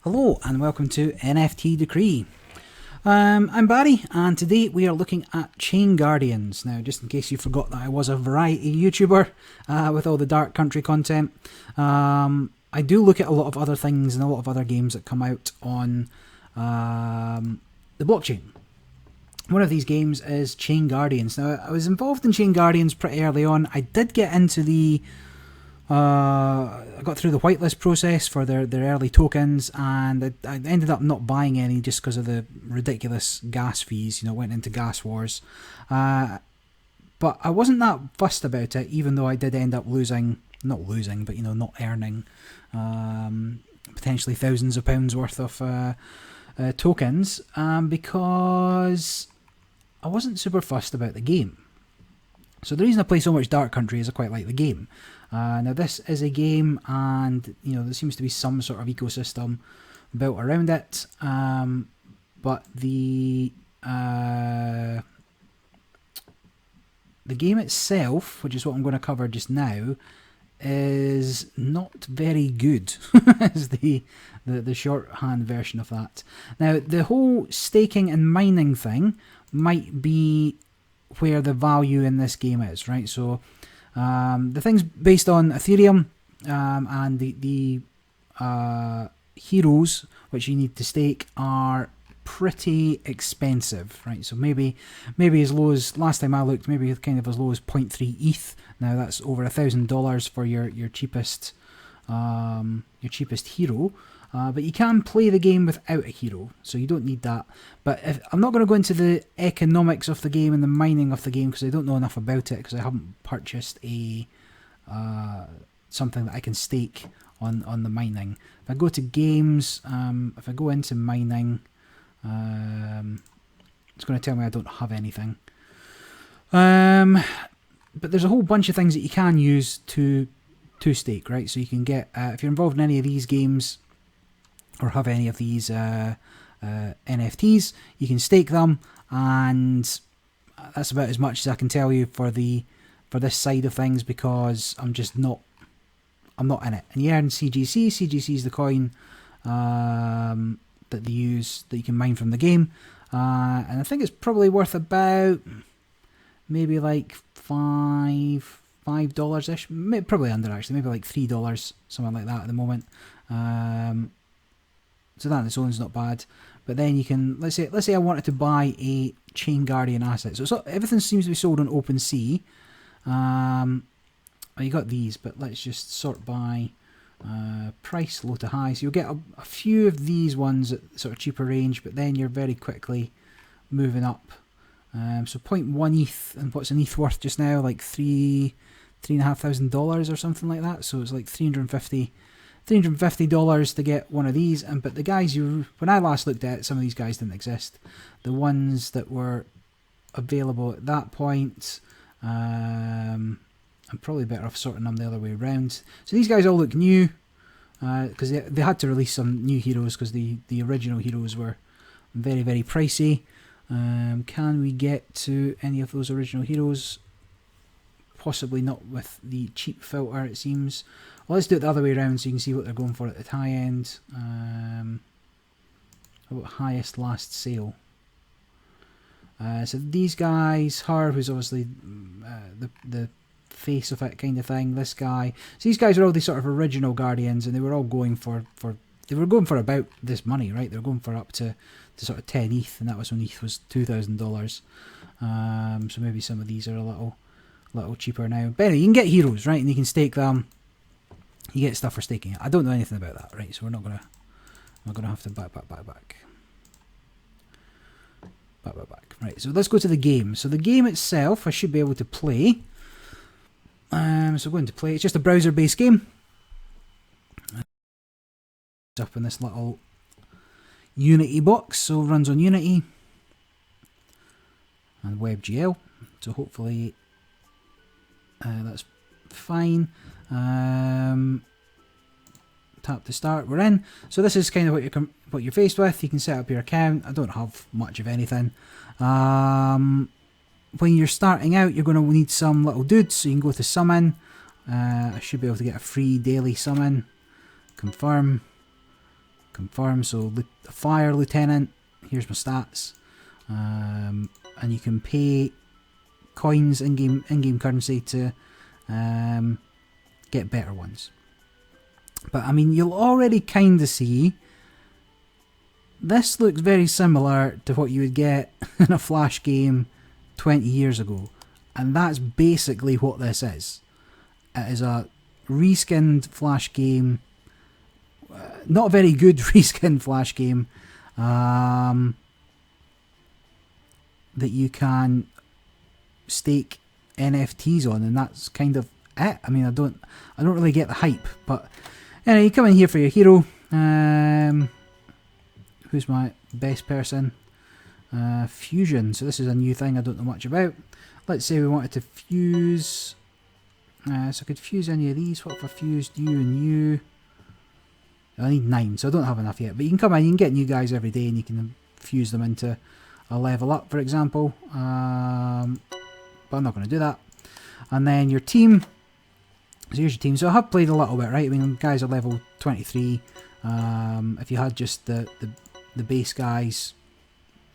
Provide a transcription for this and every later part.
Hello and welcome to NFT Decree. I'm Barry and today we are looking at Chain Guardians. Now, just in case you forgot that I was a variety YouTuber with all the Dark Country content, I do look at a lot of other things and a lot of other games that come out on the blockchain. One of these games is Chain Guardians. Now, I was involved in Chain Guardians pretty early on. I did get into the I got through the whitelist process for their early tokens, and I ended up not buying any just because of the ridiculous gas fees. You know, went into gas wars. But I wasn't that fussed about it, even though I did end up not losing, but not earning potentially thousands of pounds worth of tokens, because I wasn't super fussed about the game. So the reason I play so much Dark Country is I quite like the game. Now this is a game, and there seems to be some sort of ecosystem built around it, but the game itself, which is what I'm going to cover just now, is not very good. Is the shorthand version of that. Now, the whole staking and mining thing might be where the value in this game is, right? So the thing's based on Ethereum, and the heroes which you need to stake are pretty expensive, right? So maybe as low as, last time I looked, maybe kind of as low as 0.3 ETH. Now that's over $1,000 for your cheapest hero. But you can play the game without a hero, so you don't need that. But I'm not going to go into the economics of the game and the mining of the game because I don't know enough about it, because I haven't purchased something that I can stake on the mining. If I go to games, if I go into mining, it's going to tell me I don't have anything. But there's a whole bunch of things that you can use to stake, right? So you can get, if you're involved in any of these games, or have any of these NFTs, you can stake them, and that's about as much as I can tell you for this side of things, because I'm not in it. And you earn CGC. CGC is the coin that they use, that you can mine from the game, and I think it's probably worth about maybe like $5 ish, probably under, actually, maybe like $3, something like that at the moment. So that on its own is not bad. But then you can, let's say I wanted to buy a Chain Guardian asset. So everything seems to be sold on OpenSea. You got these, but let's just sort by price, low to high. So you'll get a few of these ones at sort of cheaper range, but then you're very quickly moving up. So 0.1 ETH, and what's an ETH worth just now? Like $3,500 or something like that. So it's like $350 to get one of these. But the guys when I last looked at it, some of these guys didn't exist. The ones that were available at that point, I'm probably better off sorting them the other way around. So these guys all look new, because they had to release some new heroes, because the original heroes were very, very pricey. Can we get to any of those original heroes? Possibly not with the cheap filter, it seems. Well, let's do it the other way around so you can see what they're going for at the high end. How about highest last sale? So these guys, her, who's obviously the face of it kind of thing, this guy. So these guys are all the sort of original Guardians, and they were all going for about this money, right? They were going for up to sort of 10 ETH, and that was when ETH was $2,000. So maybe some of these are a little cheaper now. But anyway, you can get heroes, right? And you can stake them. You get stuff for staking it. I don't know anything about that, right? So we're not gonna have to back. Right, so let's go to the game. So the game itself, I should be able to play. So going to play. It's just a browser-based game. It's up in this little Unity box, so it runs on Unity and WebGL. So hopefully that's fine. Tap to start. We're in. So this is kind of what you're faced with. You can set up your account. I don't have much of anything. When you're starting out, you're going to need some little dudes, so you can go to summon. I should be able to get a free daily summon. Confirm. Confirm. So fire lieutenant. Here's my stats. And you can pay coins in-game currency to get better ones. But I mean, you'll already kind of see this looks very similar to what you would get in a Flash game 20 years ago, and that's basically what this is. It is a reskinned Flash game, not a very good reskinned Flash game, that you can stake NFTs on, and that's kind of it. I mean, I don't really get the hype, but anyway, you come in here for your hero. Who's my best person? Fusion. So this is a new thing I don't know much about. Let's say we wanted to fuse. So I could fuse any of these. What if I fused you and you? I need 9, so I don't have enough yet. But you can come in, you can get new guys every day, and you can fuse them into a level up, for example. But I'm not going to do that. And then your team. So here's your team. So I have played a little bit, right? I mean, guys are level 23. If you had just the base guys,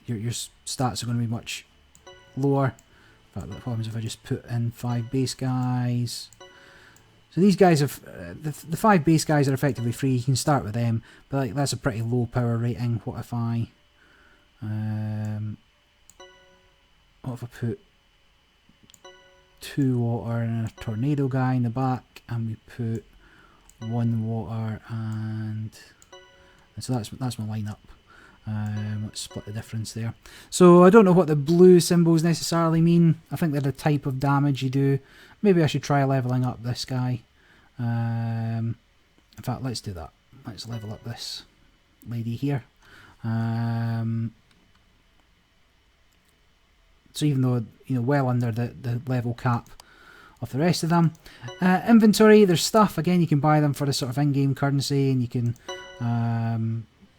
your stats are going to be much lower. But what happens if I just put in 5 base guys? So these guys have the 5 base guys are effectively free. You can start with them, but like, that's a pretty low power rating. What if I put 2 water and a tornado guy in the back, and we put 1 water and so that's my lineup. Let's split the difference there. So I don't know what the blue symbols necessarily mean. I think they're the type of damage you do. Maybe I should try leveling up this guy. In fact, let's do that. Let's level up this lady here. So even though, you know, well under the level cap of the rest of them. Inventory, there's stuff. Again, you can buy them for the sort of in-game currency, and you can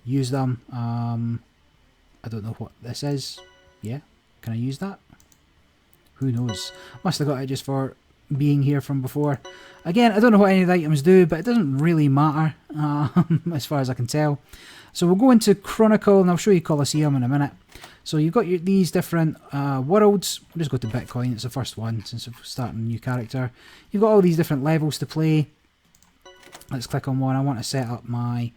use them. I don't know what this is. Yeah, can I use that? Who knows? Must have got it just for being here from before. Again, I don't know what any of the items do, but it doesn't really matter as far as I can tell. So we'll go into Chronicle, and I'll show you Colosseum in a minute. So you've got these different worlds. We'll just go to Bitcoin. It's the first one since we're starting a new character. You've got all these different levels to play. Let's click on one. I want to set up my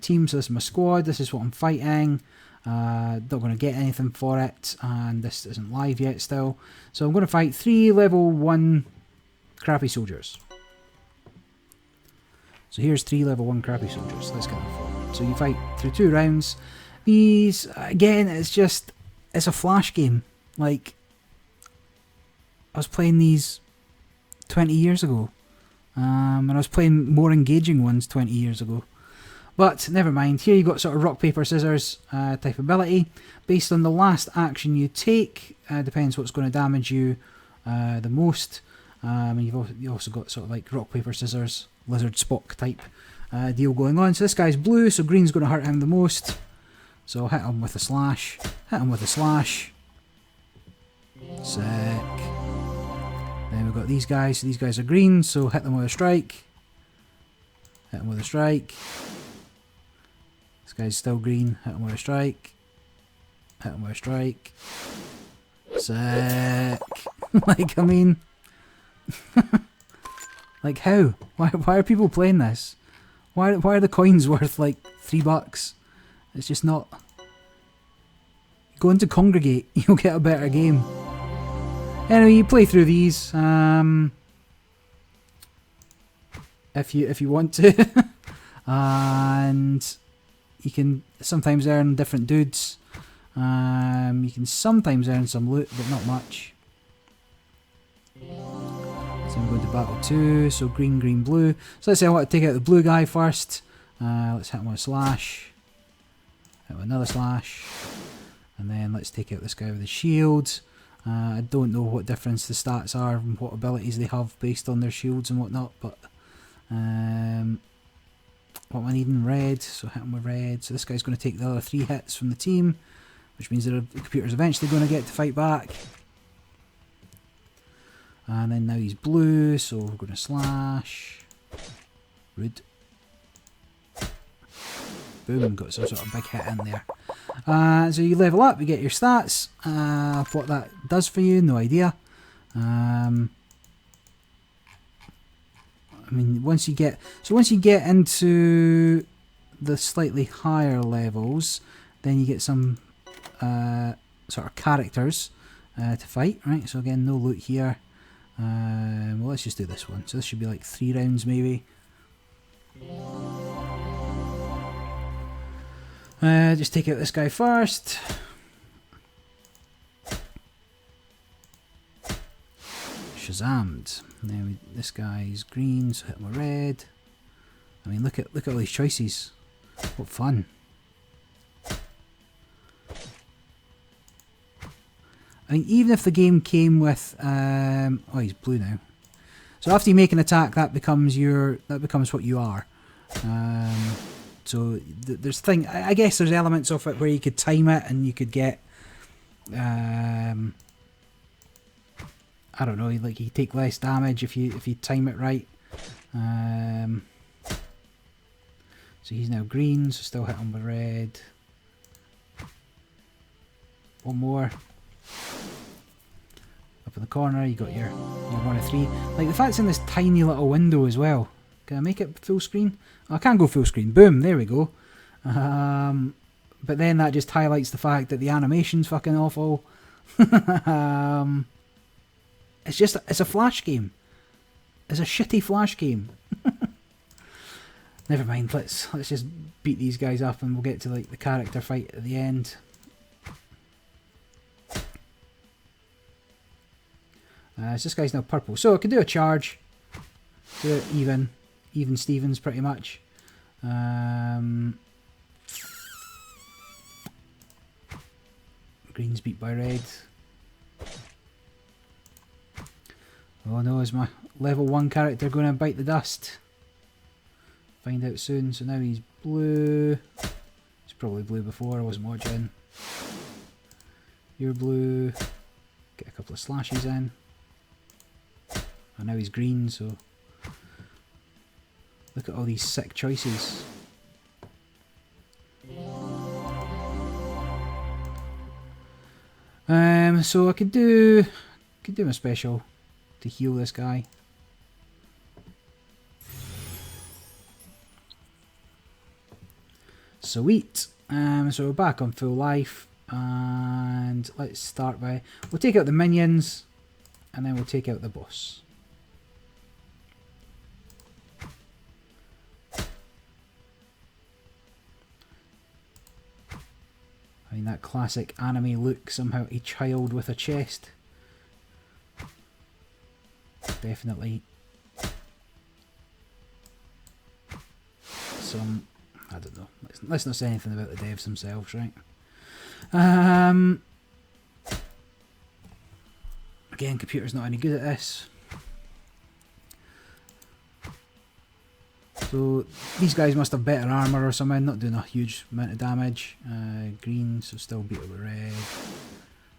team. So this is my squad. This is what I'm fighting. Not going to get anything for it, and this isn't live yet still. So I'm going to fight 3 level 1 crappy soldiers. So here's 3 level 1 crappy soldiers. Let's get them forward. So you fight through 2 rounds. These, again, it's a Flash game. Like, I was playing these 20 years ago. And I was playing more engaging ones 20 years ago. But never mind. Here you've got sort of rock, paper, scissors type ability. Based on the last action you take, depends what's going to damage you the most. And you've also got sort of like rock, paper, scissors, lizard Spock type deal going on. So this guy's blue, so green's going to hurt him the most. So I'll hit him with a slash. Hit him with a slash. Sick. Then we've got these guys. So these guys are green, so hit them with a strike. Hit him with a strike. This guy's still green. Hit him with a strike. Hit him with a strike. Sick. Like, I mean... like, how? Why are people playing this? Why are the coins worth, like, $3? It's just not... Go into Congregate. You'll get a better game. Anyway, you play through these. If you want to. And... you can sometimes earn different dudes. You can sometimes earn some loot, but not much. So we go to battle 2. So green, green, blue. So let's say I want to take out the blue guy first. Let's hit him with a slash. Hit with another slash. And then let's take out this guy with the shield. I don't know what difference the stats are and what abilities they have based on their shields and whatnot, but what am I needing? Red, so hit him with red. So this guy's going to take the other 3 hits from the team, which means the computer's eventually going to get to fight back. And then now he's blue, so we're going to slash. Rude. Boom, got some sort of big hit in there. So you level up, you get your stats. What that does for you, no idea. I mean, once you get into the slightly higher levels, then you get some sort of characters to fight, right? So again, no loot here. Well, let's just do this one. So this should be like 3 rounds maybe. Just take out this guy first. Shazammed. Now this guy's green, so hit him with red. I mean, look at all these choices. What fun! I mean, even if the game came with, oh, he's blue now. So after you make an attack, that becomes what you are. So there's I guess there's elements of it where you could time it and you could get, I don't know, like you take less damage if you time it right. So he's now green, so still hit him with red. One more. Up in the corner, you got your 1 of 3. Like the fact it's in this tiny little window as well. Can I make it full screen? Oh, I can go full screen. Boom, there we go. But then that just highlights the fact that the animation's fucking awful. It's a Flash game. It's a shitty Flash game. Never mind, let's just beat these guys up and we'll get to like the character fight at the end. So this guy's now purple. So I can do a charge. Do it even Stevens pretty much. Green's beat by red. Oh no, is my level 1 character going to bite the dust? Find out soon. So now he's blue. He's probably blue before, I wasn't watching. You're blue. Get a couple of slashes in. And now he's green, so look at all these sick choices. So I could do my special to heal this guy. Sweet. So we're back on full life, and let's start by, we'll take out the minions, and then we'll take out the boss. I mean, that classic anime look, somehow a child with a chest. Definitely some, I don't know, let's not say anything about the devs themselves, right? Again, computer's not any good at this. So these guys must have better armour or something, not doing a huge amount of damage. Green, so still beat it with red.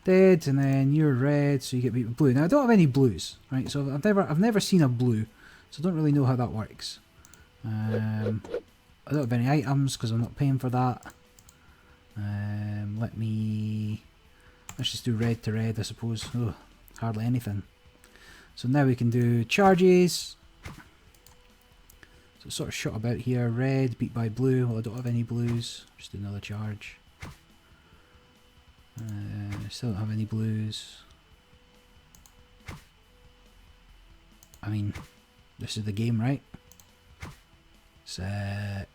Dead, and then you're red, so you get beat with blue. Now I don't have any blues, right? So I've never seen a blue, so I don't really know how that works. I don't have any items because I'm not paying for that. Let's just do red to red, I suppose. Oh, hardly anything. So now we can do charges. So sort of shot about here. Red beat by blue. Well, I don't have any blues. Just do another charge. Still don't have any blues. I mean, this is the game, right? Sick.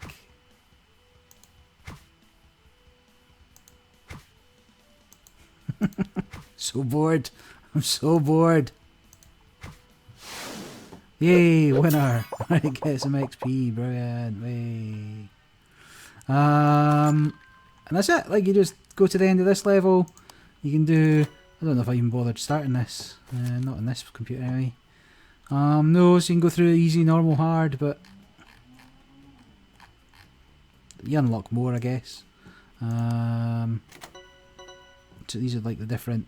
So bored. I'm so bored. Yay, winner! Right, get some XP, brilliant. Way. And that's it. Like, you just go to the end of this level. You can do, I don't know if I even bothered starting this. Not on this computer anyway. No, so you can go through easy, normal, hard, but you unlock more, I guess. So these are like the different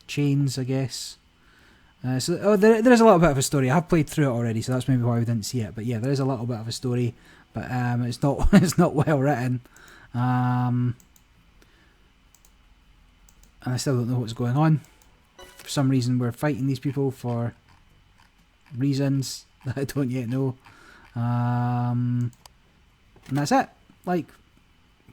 chains, I guess. There is a little bit of a story. I have played through it already, so that's maybe why we didn't see it. But yeah, there is a little bit of a story but it's not it's not well written, and I still don't know what's going on. For some reason, we're fighting these people for reasons that I don't yet know, and that's it. Like,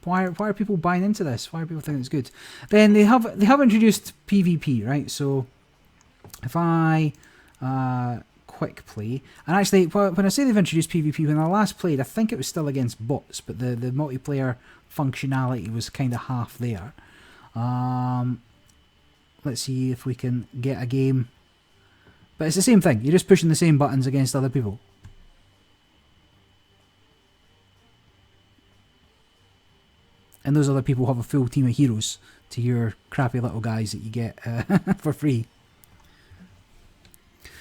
why are people buying into this? Why are people thinking it's good? Then they have introduced PvP, right? So if I quick play, and actually when I say they've introduced PvP, when I last played, I think it was still against bots, but the multiplayer functionality was kind of half there. Let's see if we can get a game, but it's the same thing. You're just pushing the same buttons against other people. And those other people have a full team of heroes to your crappy little guys that you get for free.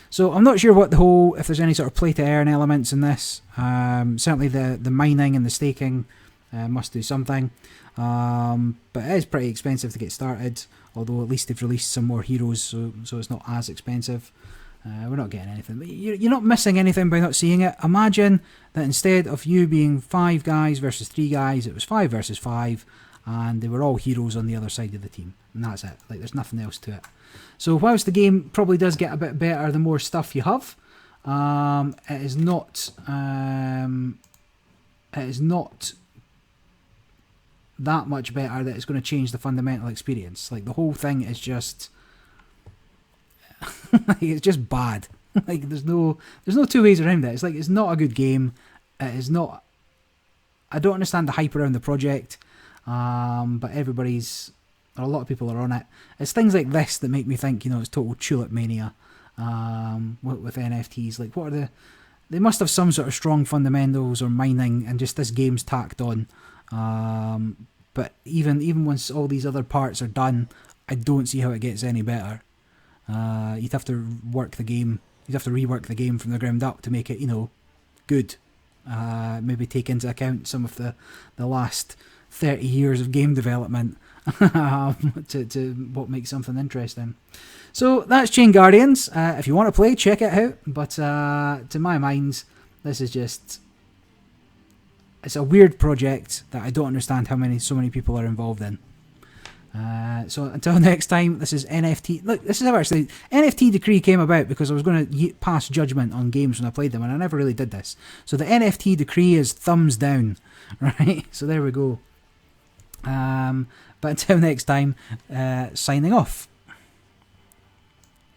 So I'm not sure what if there's any sort of play to earn elements in this. Certainly the mining and the staking must do something. But it is pretty expensive to get started, although at least they've released some more heroes, so it's not as expensive. We're not getting anything, but you're not missing anything by not seeing it. Imagine that instead of you being 5 guys versus 3 guys, it was 5 versus 5, and they were all heroes on the other side of the team, and that's it. Like, there's nothing else to it. So whilst the game probably does get a bit better the more stuff you have, it is not that much better that it's going to change the fundamental experience. Like, the whole thing is just like, it's just bad. Like, there's no two ways around it. It's like, it's not a good game. It is not. I don't understand the hype around the project, but a lot of people are on it. It's things like this that make me think, it's total tulip mania with NFTs. Like, what are they must have some sort of strong fundamentals or mining, and just this game's tacked on. But even once all these other parts are done, I don't see how it gets any better. You'd have to work the game. You'd have to rework the game from the ground up to make it, good. Maybe take into account some of the last 30 years of game development to what makes something interesting. So that's Chain Guardians. If you want to play, check it out. But to my mind, this is just... It's a weird project that I don't understand how so many people are involved in. So until next time, this is NFT. Look, this is how actually NFT Decree came about, because I was going to pass judgment on games when I played them, and I never really did this. So the NFT Decree is thumbs down, right? So there we go. But until next time, signing off.